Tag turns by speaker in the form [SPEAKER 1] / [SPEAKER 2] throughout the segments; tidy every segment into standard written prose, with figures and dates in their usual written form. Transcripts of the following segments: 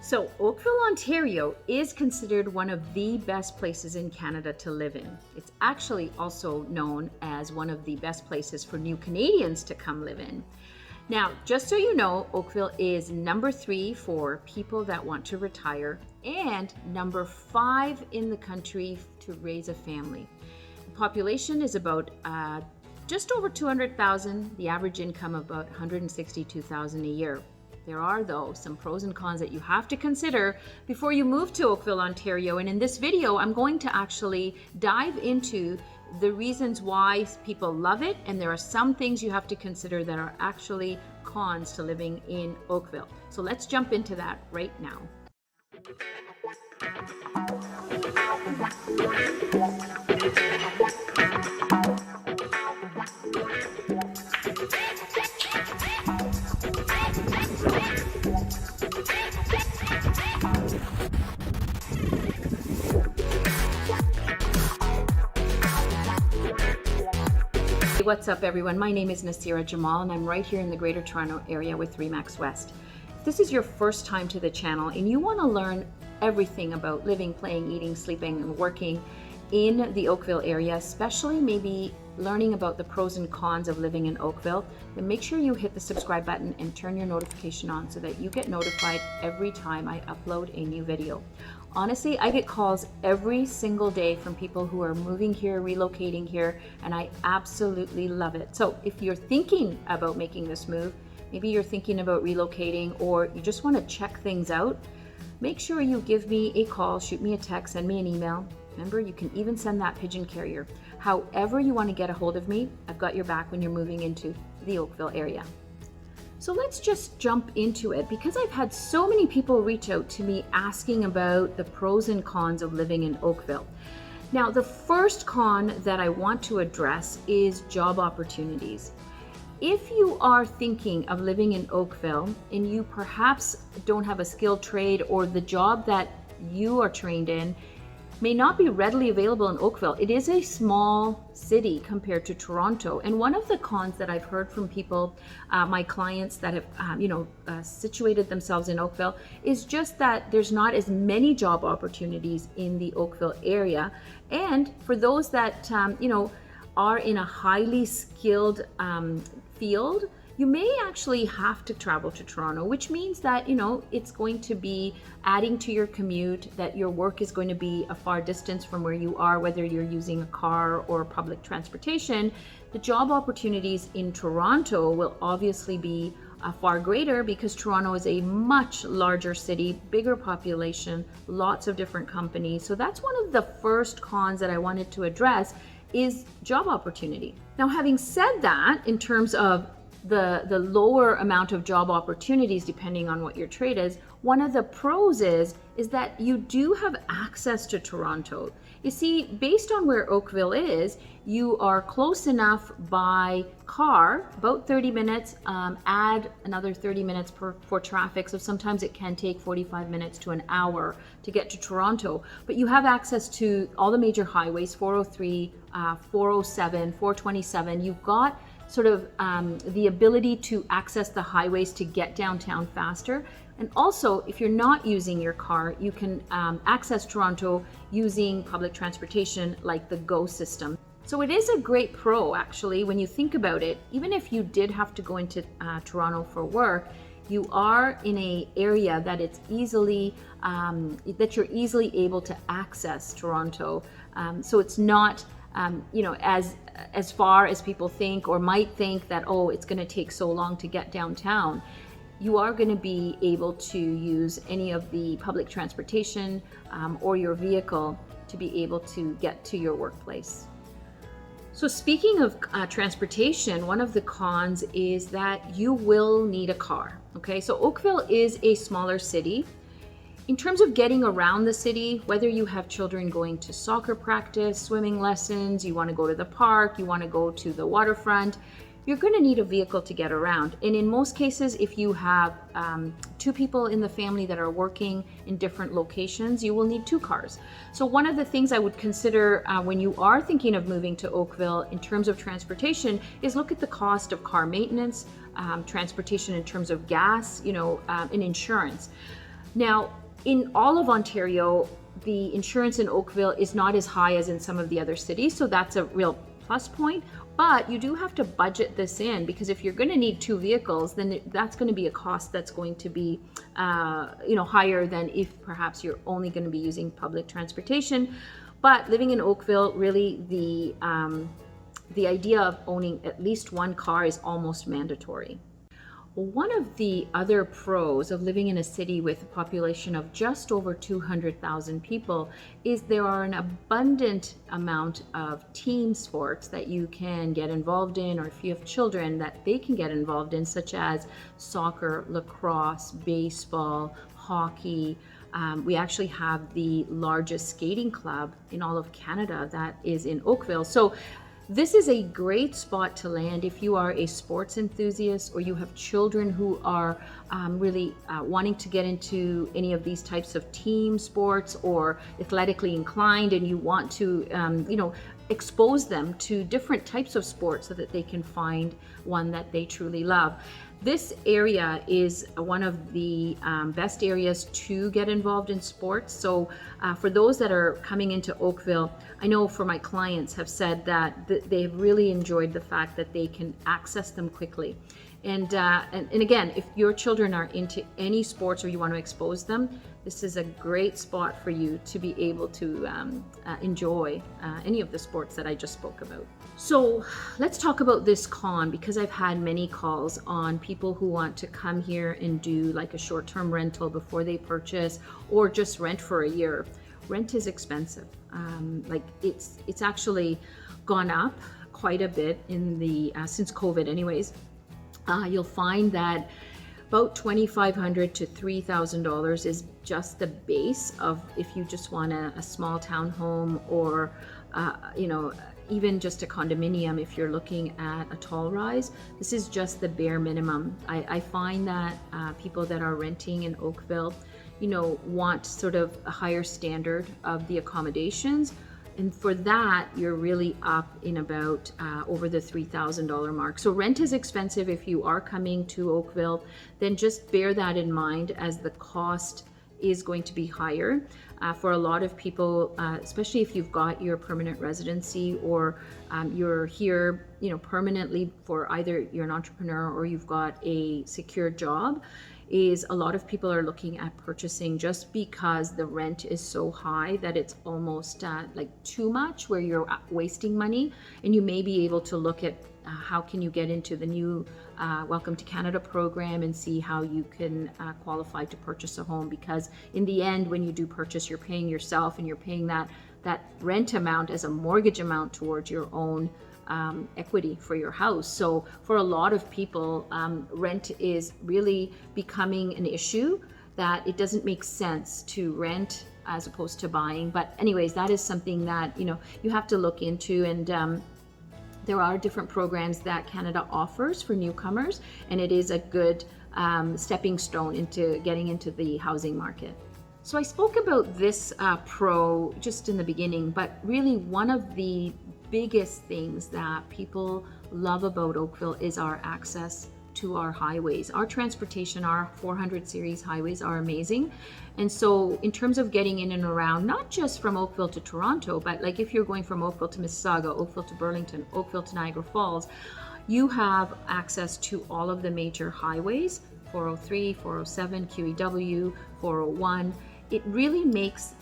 [SPEAKER 1] So Oakville, Ontario is considered one of the best places in Canada to live in. It's actually also known as one of the best places for new Canadians to come live in. Now, just so you know, Oakville is number 3 for people that want to retire and number 5 in the country to raise a family. The population is about just over 200,000, the average income about 162,000 a year. There are, though, some pros and cons that you have to consider before you move to Oakville, Ontario. And in this video, I'm going to actually dive into the reasons why people love it. And there are some things you have to consider that are actually cons to living in Oakville. So let's jump into that right now. What's up, everyone? My name is Nasira Jamal and I'm right here in the Greater Toronto area with RE/MAX West. If this is your first time to the channel and you want to learn everything about living, playing, eating, sleeping, and working in the Oakville area, especially maybe learning about the pros and cons of living in Oakville, then make sure you hit the subscribe button and turn your notification on so that you get notified every time I upload a new video. Honestly, I get calls every single day from people who are moving here, relocating here, and I absolutely love it. So if you're thinking about making this move, maybe you're thinking about relocating or you just want to check things out, make sure you give me a call, shoot me a text, send me an email. Remember, you can even send that pigeon carrier. However you want to get a hold of me, I've got your back when you're moving into the Oakville area. So let's just jump into it because I've had so many people reach out to me asking about the pros and cons of living in Oakville. Now, the first con that I want to address is job opportunities. If you are thinking of living in Oakville and you perhaps don't have a skilled trade or the job that you are trained in may not be readily available in Oakville. It is a small city compared to Toronto. And one of the cons that I've heard from people, my clients that have situated themselves in Oakville, is just that there's not as many job opportunities in the Oakville area. And for those that are in a highly skilled field, you may actually have to travel to Toronto, which means that, it's going to be adding to your commute, that your work is going to be a far distance from where you are, whether you're using a car or public transportation. The job opportunities in Toronto will obviously be far greater because Toronto is a much larger city, bigger population, lots of different companies. So that's one of the first cons that I wanted to address is job opportunity. Now, having said that, in terms of the lower amount of job opportunities depending on what your trade is, one of the pros is that you do have access to Toronto. You see, based on where Oakville is, you are close enough by car, about 30 minutes, add another 30 minutes for traffic, so sometimes it can take 45 minutes to an hour to get to Toronto, but you have access to all the major highways, 403, 407, 427. You've got sort of the ability to access the highways to get downtown faster. And also, if you're not using your car, you can access Toronto using public transportation like the GO system. So it is a great pro, actually, when you think about it. Even if you did have to go into Toronto for work, you are in an area that it's easily, that you're easily able to access Toronto. So it's not as far as people think or might think that, oh, it's going to take so long to get downtown. You are going to be able to use any of the public transportation or your vehicle to be able to get to your workplace. So speaking of transportation, one of the cons is that you will need a car. Okay, so Oakville is a smaller city. In terms of getting around the city, whether you have children going to soccer practice, swimming lessons, you want to go to the park, you want to go to the waterfront, you're going to need a vehicle to get around. And in most cases, if you have 2 people in the family that are working in different locations, you will need 2 cars. So one of the things I would consider when you are thinking of moving to Oakville in terms of transportation is look at the cost of car maintenance, transportation in terms of gas, and insurance. Now, in all of Ontario, the insurance in Oakville is not as high as in some of the other cities, so that's a real plus point. But you do have to budget this in, because if you're going to need 2 vehicles, then that's going to be a cost that's going to be, higher than if perhaps you're only going to be using public transportation. But living in Oakville, really the idea of owning at least 1 car is almost mandatory. One of the other pros of living in a city with a population of just over 200,000 people is there are an abundant amount of team sports that you can get involved in, or if you have children, that they can get involved in, such as soccer, lacrosse, baseball, hockey. We actually have the largest skating club in all of Canada that is in Oakville. So this is a great spot to land if you are a sports enthusiast, or you have children who are really wanting to get into any of these types of team sports, or athletically inclined, and you want to expose them to different types of sports so that they can find one that they truly love. This area is one of the best areas to get involved in sports. So for those that are coming into Oakville, I know for my clients have said that they've really enjoyed the fact that they can access them quickly. And again, if your children are into any sports or you want to expose them, this is a great spot for you to be able to enjoy any of the sports that I just spoke about. So let's talk about this con, because I've had many calls on people who want to come here and do like a short-term rental before they purchase, or just rent for a year. Rent is expensive. It's actually gone up quite a bit in the since COVID anyways. You'll find that about $2,500 to $3,000 is just the base of if you just want a small townhome, or even just a condominium if you're looking at a tall rise. This is just the bare minimum. I find that people that are renting in Oakville, want sort of a higher standard of the accommodations. And for that, you're really up in about over the $3,000 mark. So rent is expensive if you are coming to Oakville. Then just bear that in mind, as the cost is going to be higher for a lot of people, especially if you've got your permanent residency, or you're here, permanently for either you're an entrepreneur or you've got a secure job. Is a lot of people are looking at purchasing just because the rent is so high that it's almost like too much, where you're wasting money. And you may be able to look at how can you get into the new Welcome to Canada program and see how you can qualify to purchase a home, because in the end, when you do purchase, you're paying yourself, and you're paying that rent amount as a mortgage amount towards your own equity for your house. So for a lot of people, rent is really becoming an issue, that it doesn't make sense to rent as opposed to buying. But anyways, that is something that you have to look into, and there are different programs that Canada offers for newcomers, and it is a good stepping stone into getting into the housing market. So I spoke about this pro just in the beginning, but really one of the biggest things that people love about Oakville is our access to our highways. Our transportation, our 400 series highways are amazing. And so in terms of getting in and around, not just from Oakville to Toronto, but like if you're going from Oakville to Mississauga, Oakville to Burlington, Oakville to Niagara Falls, you have access to all of the major highways, 403, 407, QEW, 401. It really makes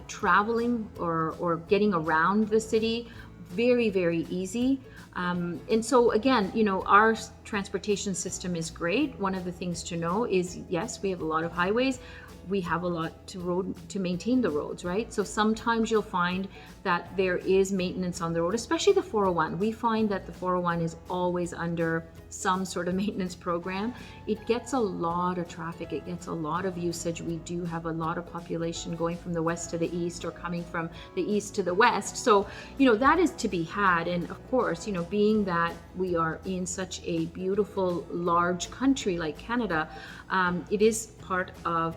[SPEAKER 1] traveling or getting around the city very, very easy. And so again, our transportation system is great. One of the things to know is, yes, we have a lot of highways. We have a lot to maintain the roads, right? So sometimes you'll find that there is maintenance on the road, especially the 401. We find that the 401 is always under some sort of maintenance program. It gets a lot of traffic. It gets a lot of usage. We do have a lot of population going from the west to the east, or coming from the east to the west. So, that is to be had. And of course, being that we are in such a beautiful, large country like Canada, it is part of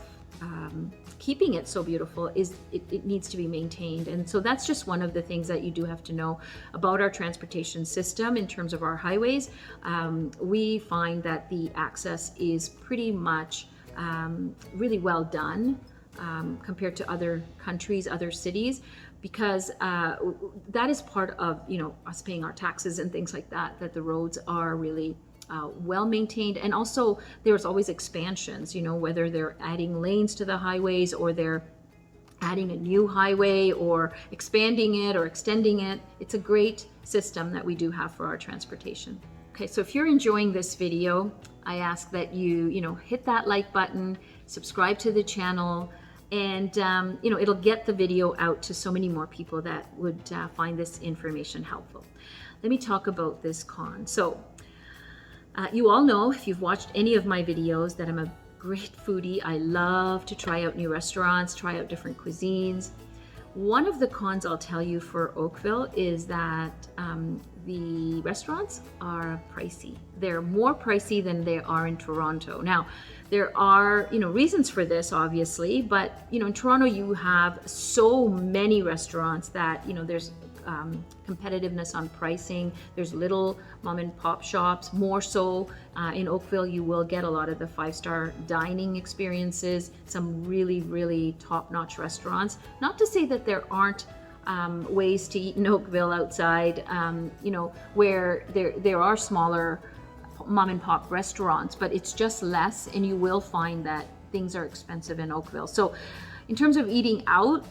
[SPEAKER 1] keeping it so beautiful is it needs to be maintained. And so that's just one of the things that you do have to know about our transportation system in terms of our highways. We find that the access is pretty much really well done compared to other countries, other cities, because that is part of, us paying our taxes and things like that, that the roads are really well maintained. And also there's always expansions, whether they're adding lanes to the highways or they're adding a new highway or expanding it or extending it. It's a great system that we do have for our transportation. Okay, so if you're enjoying this video, I ask that you, hit that like button, subscribe to the channel, and it'll get the video out to so many more people that would find this information helpful. Let me talk about this con. So you all know, if you've watched any of my videos, that I'm a great foodie. I love to try out new restaurants, try out different cuisines. One of the cons I'll tell you for Oakville is that the restaurants are pricey. They're more pricey than they are in Toronto. Now, there are, reasons for this, obviously, but, in Toronto you have so many restaurants that, there's competitiveness on pricing. There's little mom and pop shops. More so in Oakville, you will get a lot of the 5-star dining experiences, some really, really top-notch restaurants. Not to say that there aren't ways to eat in Oakville outside, where there are smaller mom and pop restaurants, but it's just less, and you will find that things are expensive in Oakville. So in terms of eating out,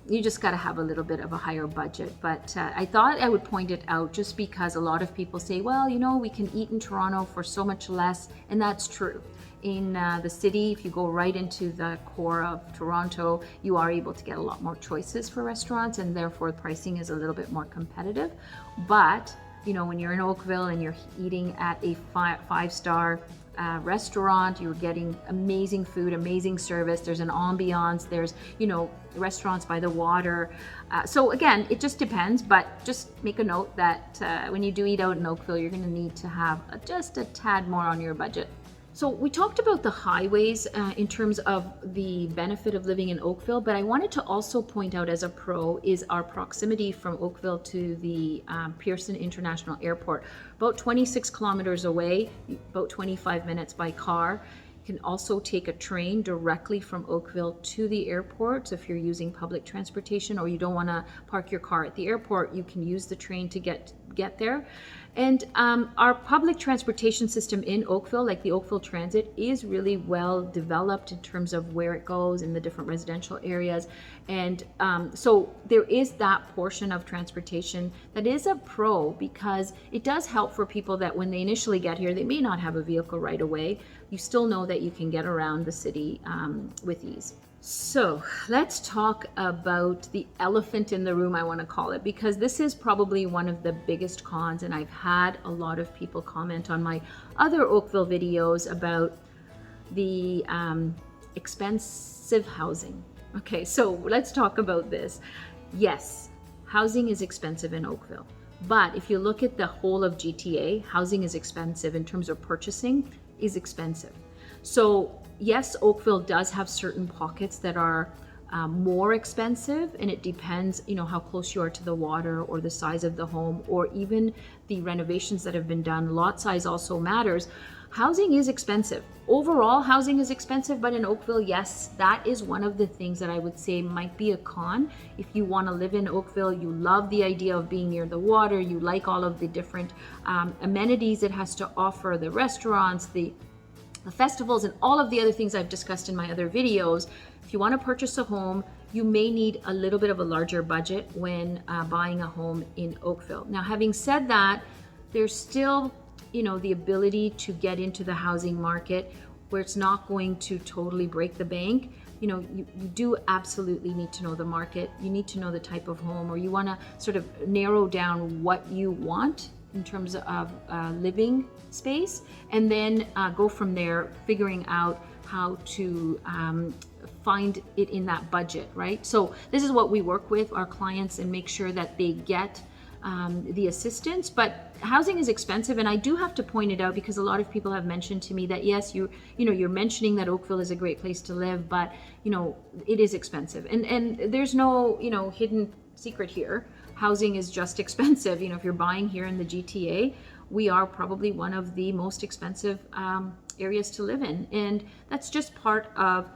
[SPEAKER 1] you just got to have a little bit of a higher budget. But I thought I would point it out just because a lot of people say, well, we can eat in Toronto for so much less. And that's true. In the city, if you go right into the core of Toronto, you are able to get a lot more choices for restaurants, and therefore pricing is a little bit more competitive. But, when you're in Oakville and you're eating at a 5-star restaurant, you're getting amazing food, amazing service. There's an ambiance. There's, restaurants by the water. So again, it just depends, but just make a note that when you do eat out in Oakville, you're going to need to have just a tad more on your budget. So we talked about the highways in terms of the benefit of living in Oakville, but I wanted to also point out as a pro is our proximity from Oakville to the Pearson International Airport. About 26 kilometers away, about 25 minutes by car. You can also take a train directly from Oakville to the airport. So if you're using public transportation or you don't want to park your car at the airport, you can use the train to get there. And our public transportation system in Oakville, like the Oakville Transit, is really well developed in terms of where it goes in the different residential areas. And so there is that portion of transportation that is a pro, because it does help for people that when they initially get here, they may not have a vehicle right away. You still know that you can get around the city with ease. So let's talk about the elephant in the room, I want to call it, because this is probably one of the biggest cons, and I've had a lot of people comment on my other Oakville videos about the expensive housing. Okay, so let's talk about this. Yes, housing is expensive in Oakville, but if you look at the whole of GTA, housing is expensive in terms of purchasing, is expensive. So yes, Oakville does have certain pockets that are more expensive, and it depends, how close you are to the water or the size of the home or even the renovations that have been done. Lot size also matters. Housing is expensive. Overall, housing is expensive, but in Oakville, yes, that is one of the things that I would say might be a con. If you want to live in Oakville, you love the idea of being near the water, you like all of the different amenities it has to offer, the restaurants, the festivals, and all of the other things I've discussed in my other videos. If you want to purchase a home, you may need a little bit of a larger budget when buying a home in Oakville. Now, having said that, there's still, the ability to get into the housing market where it's not going to totally break the bank. You do absolutely need to know the market. You need to know the type of home, or you want to sort of narrow down what you want in terms of living space, and then go from there, figuring out how to find it in that budget, right? So this is what we work with our clients and make sure that they get the assistance. But housing is expensive, and I do have to point it out because a lot of people have mentioned to me that yes, you're mentioning that Oakville is a great place to live, but it is expensive, and there's no hidden secret here. Housing is just expensive. If you're buying here in the GTA, we are probably one of the most expensive areas to live in, and that's just part of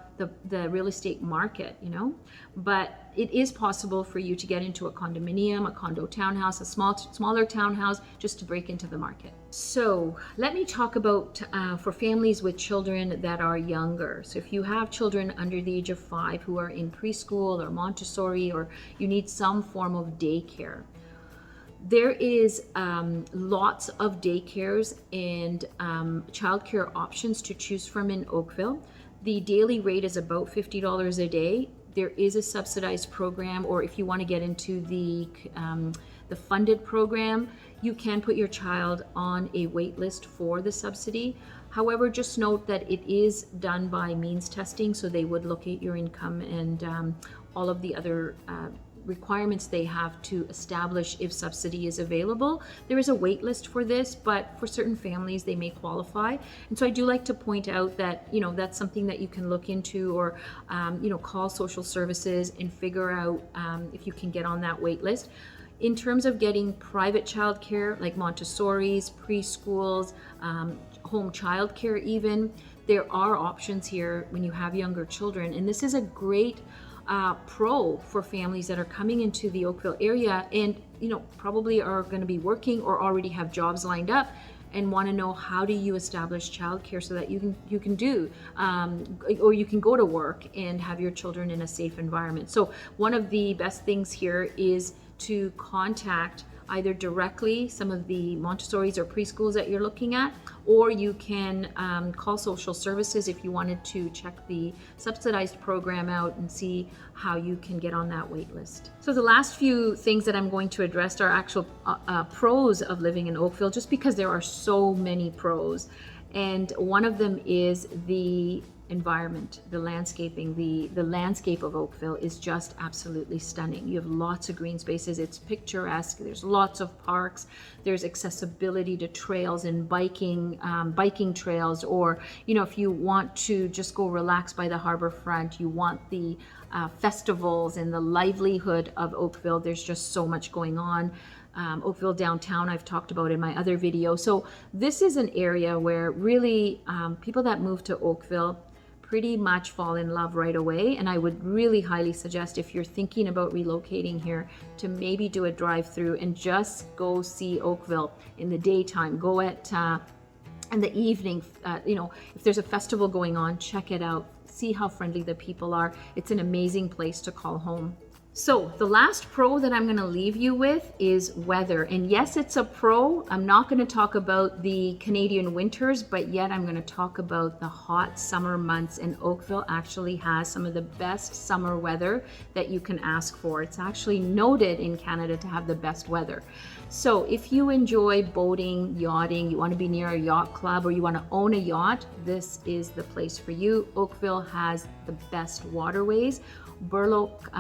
[SPEAKER 1] the real estate market, you know. But it is possible for you to get into a condominium, a condo townhouse, a smaller townhouse, just to break into the market. So let me talk about for families with children that are younger. So if you have children under the age of 5 who are in preschool or Montessori, or you need some form of daycare, there is lots of daycares and childcare options to choose from in Oakville. The daily rate is about $50 a day. There is a subsidized program, or if you want to get into the funded program, you can put your child on a wait list for the subsidy. However, just note that it is done by means testing, so they would locate your income and all of the other requirements they have to establish if subsidy is available. There is a wait list for this, but for certain families they may qualify. And so I do like to point out that, you know, that's something that you can look into, or you know, call social services and figure out if you can get on that wait list. In terms of getting private childcare like Montessori's, preschools, home childcare even, there are options here when you have younger children, and this is a great pro for families that are coming into the Oakville area and, you know, probably are going to be working or already have jobs lined up and want to know, how do you establish childcare so that you can do or you can go to work and have your children in a safe environment. So one of the best things here is to contact either directly some of the Montessori's or preschools that you're looking at, or you can call social services if you wanted to check the subsidized program out and see how you can get on that wait list. So the last few things that I'm going to address are actual pros of living in Oakville, just because there are so many pros. And one of them is the environment, the landscaping. The landscape of Oakville is just absolutely stunning. You have lots of green spaces. It's picturesque. There's lots of parks. There's accessibility to trails and biking trails, or, you know, if you want to just go relax by the harbor front, you want the festivals and the livelihood of Oakville. There's just so much going on. Oakville downtown I've talked about in my other video. So this is an area where really people that move to Oakville pretty much fall in love right away. And I would really highly suggest, if you're thinking about relocating here, to maybe do a drive-through and just go see Oakville in the daytime. Go at in the evening, you know, if there's a festival going on, check it out. See how friendly the people are. It's an amazing place to call home. So the last pro that I'm going to leave you with is weather. And yes, it's a pro. I'm not going to talk about the Canadian winters, but yet I'm going to talk about the hot summer months. And Oakville actually has some of the best summer weather that you can ask for. It's actually noted in Canada to have the best weather. So if you enjoy boating, yachting, you want to be near a yacht club, or you want to own a yacht, this is the place for you. Oakville has the best waterways. Burloak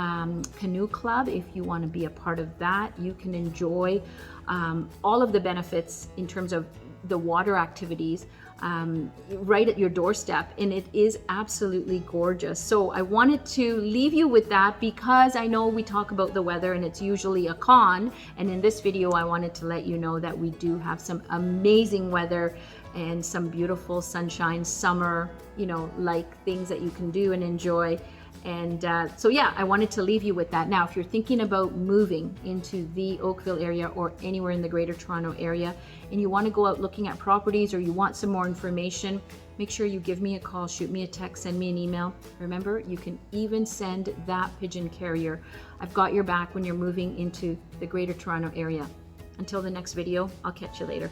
[SPEAKER 1] Canoe Club, if you want to be a part of that, you can enjoy all of the benefits in terms of the water activities right at your doorstep, and it is absolutely gorgeous. So I wanted to leave you with that, because I know we talk about the weather and it's usually a con, and in this video I wanted to let you know that we do have some amazing weather and some beautiful sunshine, summer, you know, like things that you can do and enjoy. And so yeah, I wanted to leave you with that. Now, if you're thinking about moving into the Oakville area or anywhere in the Greater Toronto area, and you want to go out looking at properties, or you want some more information, make sure you give me a call, shoot me a text, send me an email. Remember, you can even send that pigeon carrier. I've got your back when you're moving into the Greater Toronto area. Until the next video, I'll catch you later.